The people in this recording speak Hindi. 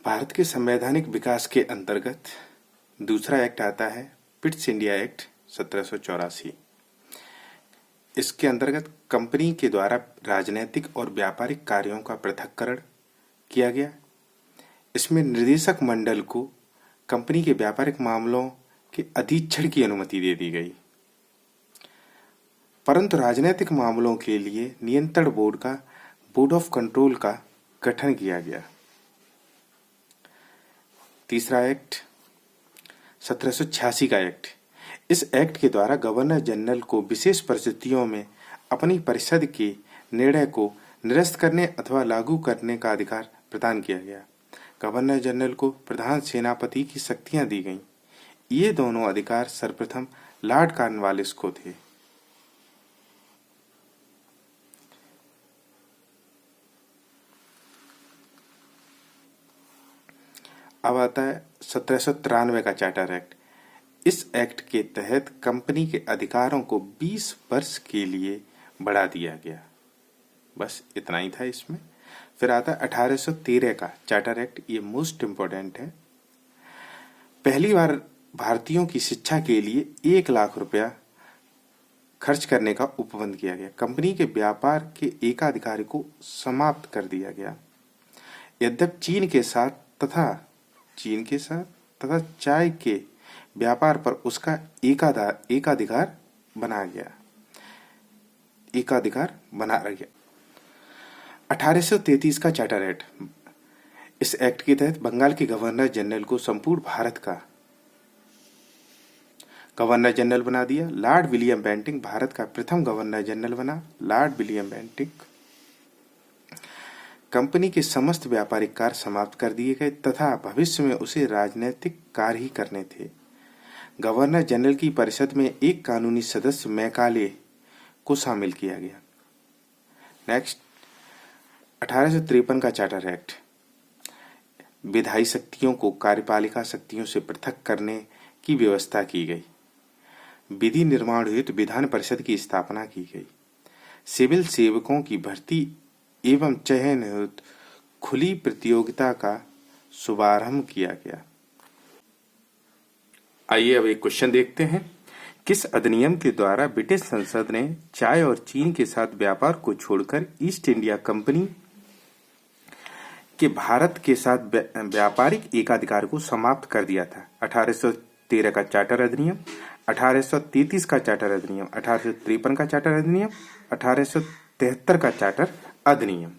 भारत के संवैधानिक विकास के अंतर्गत दूसरा एक्ट आता है पिट्स इंडिया एक्ट 1784। इसके अंतर्गत कंपनी के द्वारा राजनीतिक और व्यापारिक कार्यों का पृथक्करण किया गया। इसमें निर्देशक मंडल को कंपनी के व्यापारिक मामलों के अधीक्षण की अनुमति दे दी गई, परंतु राजनीतिक मामलों के लिए नियंत्रण बोर्ड ऑफ कंट्रोल का गठन किया गया। तीसरा एक्ट 1786 का एक्ट। इस एक्ट के द्वारा गवर्नर जनरल को विशेष परिस्थितियों में अपनी परिषद के निर्णय को निरस्त करने अथवा लागू करने का अधिकार प्रदान किया गया। गवर्नर जनरल को प्रधान सेनापति की शक्तियां दी गईं। ये दोनों अधिकार सर्वप्रथम लॉर्ड कॉर्नवालिस को थे। अब आता है 1793 का चार्टर एक्ट। इस एक्ट के तहत कंपनी के अधिकारों को 20 वर्ष के लिए बढ़ा दिया गया। बस इतना ही था इसमें। फिर आता है 1813 का चार्टर एक्ट। ये मोस्ट इम्पोर्टेंट है। पहली बार भारतीयों की शिक्षा के लिए 1 लाख रुपया खर्च करने का उपबंध किया गया। कंपनी के व्यापार के एकाधिकार को समाप्त कर दिया गया। यद्यपि चीन के साथ तथा चाय के व्यापार पर उसका एकाधिकार बना गया। 1833 का चार्टर एक्ट। इस एक्ट के तहत बंगाल के गवर्नर जनरल को संपूर्ण भारत का गवर्नर जनरल बना दिया। लॉर्ड विलियम बेंटिंक भारत का प्रथम गवर्नर जनरल बना। Lord William Bentinck. कंपनी के समस्त व्यापारिक कार्य समाप्त कर दिए गए तथा भविष्य में उसे राजनीतिक कार्य ही करने थे। गवर्नर जनरल की परिषद में एक कानूनी सदस्य मैकाले को शामिल किया गया। नेक्स्ट 1853 का चार्टर एक्ट। विधायी शक्तियों को कार्यपालिका शक्तियों से पृथक करने की व्यवस्था की गई। विधि निर्माण हेतु विधान परिषद की स्थापना की गई। सिविल सेवकों की भर्ती एवं चयन हेतु खुली प्रतियोगिता का शुभारंभ किया गया। आइए अब एक क्वेश्चन देखते हैं। किस अधिनियम के द्वारा ब्रिटिश संसद ने चाय और चीन के साथ व्यापार को छोड़कर ईस्ट इंडिया कंपनी के भारत के साथ व्यापारिक एकाधिकार को समाप्त कर दिया था? 1813 का चार्टर अधिनियम, 1833 का चार्टर अधिनियम, 1853 का चार्टर अधिनियम, 1873 का चार्टर अधिनियम।